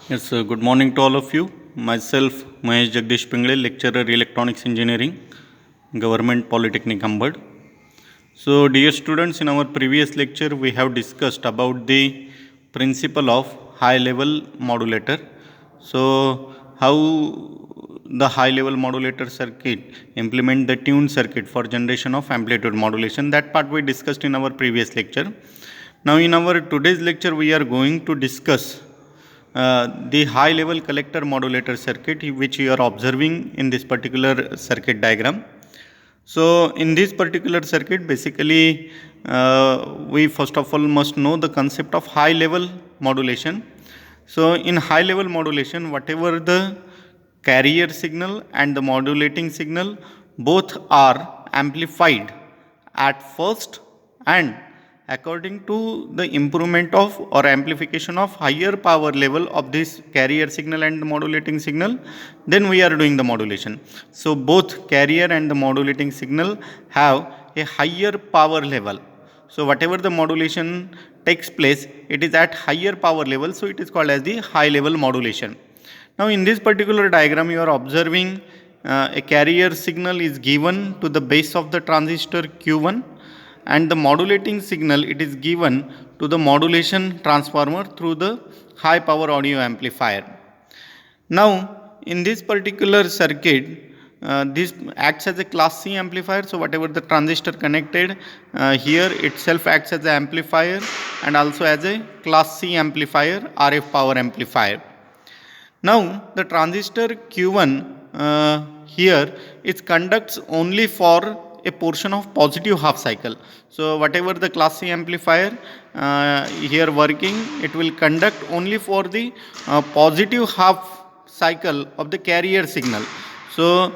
Yes, good morning to all of you. Myself, Mahesh Jagdish Pingle, lecturer Electronics Engineering, Government Polytechnic Ambad. So, dear students, in our previous lecture, we have discussed about the principle of high-level modulator. So, how the high-level modulator circuit implement the tuned circuit for generation of amplitude modulation. That part we discussed in our previous lecture. Now, in our today's lecture, we are going to discuss the high level collector modulator circuit which you are observing in this particular circuit diagram. So in this particular circuit basically we first of all must know the concept of high level modulation. So in high level modulation, whatever the carrier signal and the modulating signal both are amplified at first, and according to the improvement of or amplification of higher power level of this carrier signal and modulating signal, then we are doing the modulation. So both carrier and the modulating signal have a higher power level. So whatever the modulation takes place, it is at higher power level, so it is called as the high level modulation. Now in this particular diagram you are observing a carrier signal is given to the base of the transistor Q1, and the modulating signal it is given to the modulation transformer through the high power audio amplifier. Now in this particular circuit, this acts as a class C amplifier. So whatever the transistor connected here itself acts as an amplifier and also as a class C amplifier, RF power amplifier. Now the transistor Q1 here it conducts only for a portion of positive half cycle. So whatever the class C amplifier here working, it will conduct only for the positive half cycle of the carrier signal. So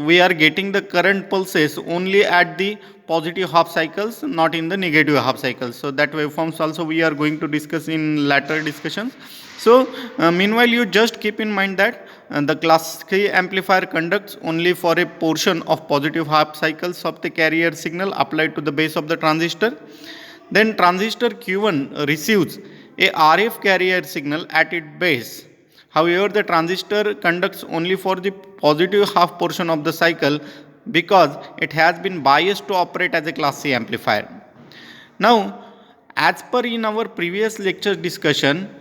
we are getting the current pulses only at the positive half cycles, not in the negative half cycles. So that waveforms also we are going to discuss in later discussions. So meanwhile you just keep in mind that the class C amplifier conducts only for a portion of positive half cycles of the carrier signal applied to the base of the transistor. Then transistor Q1 receives a RF carrier signal at its base. However, the transistor conducts only for the positive half portion of the cycle because it has been biased to operate as a class C amplifier. Now, as per in our previous lecture discussion,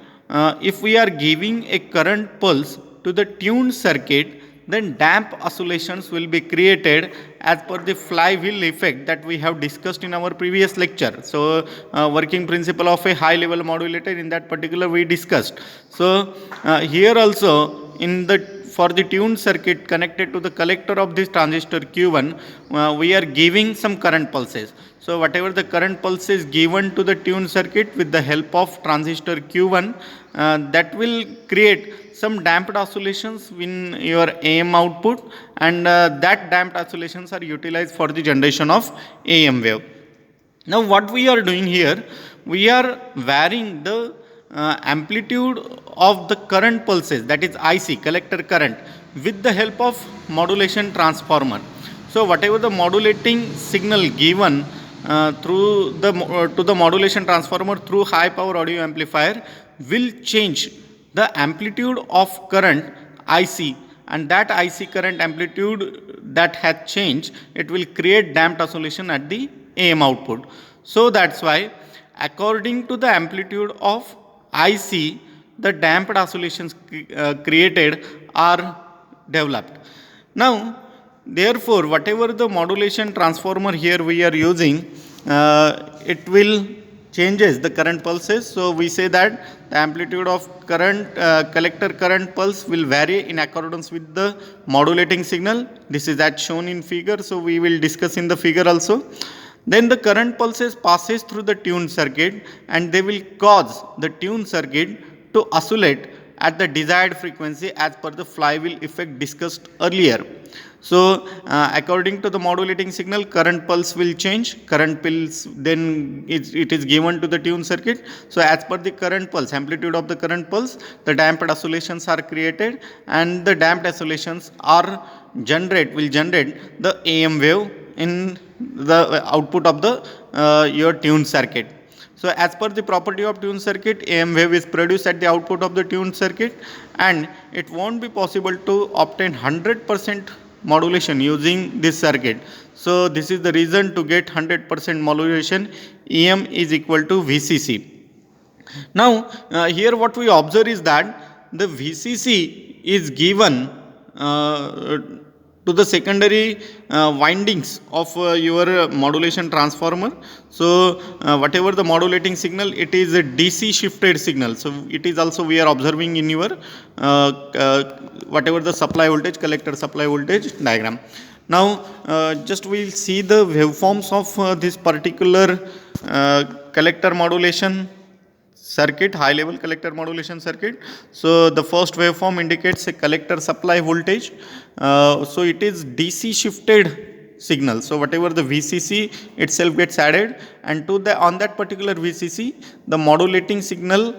if we are giving a current pulse to the tuned circuit, then damp oscillations will be created as per the flywheel effect that we have discussed in our previous lecture. So working principle of a high level modulator, in that particular we discussed. So here also in the for the tuned circuit connected to the collector of this transistor Q1, we are giving some current pulses. So whatever the current pulse is given to the tuned circuit with the help of transistor Q1, that will create some damped oscillations in your AM output, and that damped oscillations are utilized for the generation of AM wave. Now what we are doing here, we are varying the amplitude of the current pulses, that is IC, collector current, with the help of modulation transformer. So whatever the modulating signal given through the to the modulation transformer through high power audio amplifier will change the amplitude of current IC, and that IC current amplitude that has changed, it will create damped oscillation at the AM output. So that's why according to the amplitude of IC, the damped oscillations created are developed. Now therefore whatever the modulation transformer here we are using, it will changes the current pulses. So we say that the amplitude of current collector current pulse will vary in accordance with the modulating signal. This is as shown in figure, so we will discuss in the figure also. Then the current pulses passes through the tuned circuit, and they will cause the tuned circuit to oscillate at the desired frequency as per the flywheel effect discussed earlier. So according to the modulating signal, current pulse will change. Current pulse then it is given to the tuned circuit. So as per the current pulse, amplitude of the current pulse, the damped oscillations are created, and the damped oscillations will generate the AM wave in the output of the your tuned circuit. So as per the property of tuned circuit, AM wave is produced at the output of the tuned circuit, and it won't be possible to obtain 100% modulation using this circuit. So this is the reason to get 100% modulation, EM is equal to VCC. Now, here what we observe is that the VCC is given to the secondary windings of your modulation transformer. So, whatever the modulating signal, it is a DC shifted signal. So, it is also we are observing in your whatever the supply voltage, collector supply voltage diagram. Now, just we will see the waveforms of this particular collector modulation circuit, high level collector modulation circuit. So the first waveform indicates a collector supply voltage. So it is DC shifted signal. So whatever the VCC itself gets added, and to the on that particular VCC, the modulating signal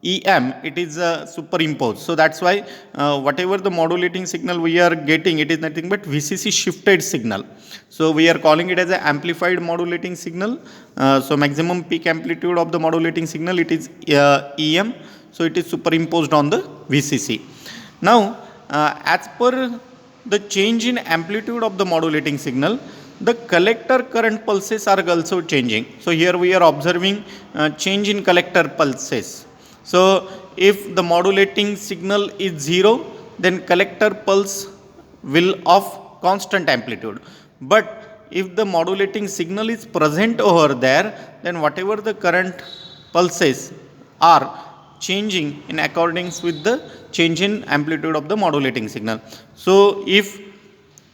EM, it is superimposed. So that's why whatever the modulating signal we are getting, it is nothing but VCC shifted signal. So we are calling it as an amplified modulating signal. So maximum peak amplitude of the modulating signal, it is EM. So it is superimposed on the VCC. Now, as per the change in amplitude of the modulating signal, the collector current pulses are also changing. So here we are observing change in collector pulses. So if the modulating signal is 0, then collector pulse will of constant amplitude. But if the modulating signal is present over there, then whatever the current pulses are changing in accordance with the change in amplitude of the modulating signal. So if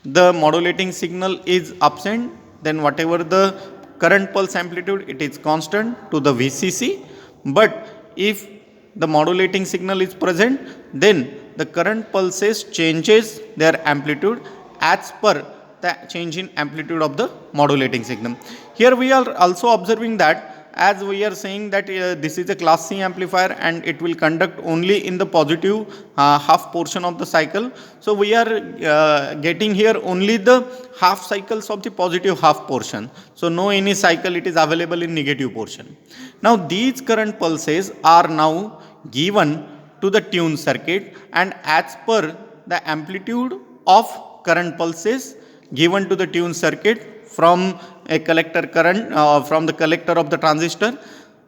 the modulating signal is absent, then whatever the current pulse amplitude, it is constant to the VCC. But if the modulating signal is present, then the current pulses changes their amplitude as per the change in amplitude of the modulating signal. Here we are also observing that, as we are saying that this is a class C amplifier and it will conduct only in the positive half portion of the cycle. So we are getting here only the half cycles of the positive half portion. So no any cycle it is available in negative portion. Now these current pulses are now given to the tuned circuit, and as per the amplitude of current pulses given to the tuned circuit from a collector current from the collector of the transistor,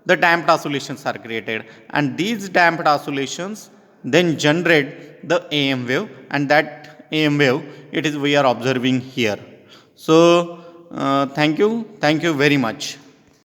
the damped oscillations are created, and these damped oscillations then generate the AM wave, and that AM wave it is we are observing here. So thank you very much.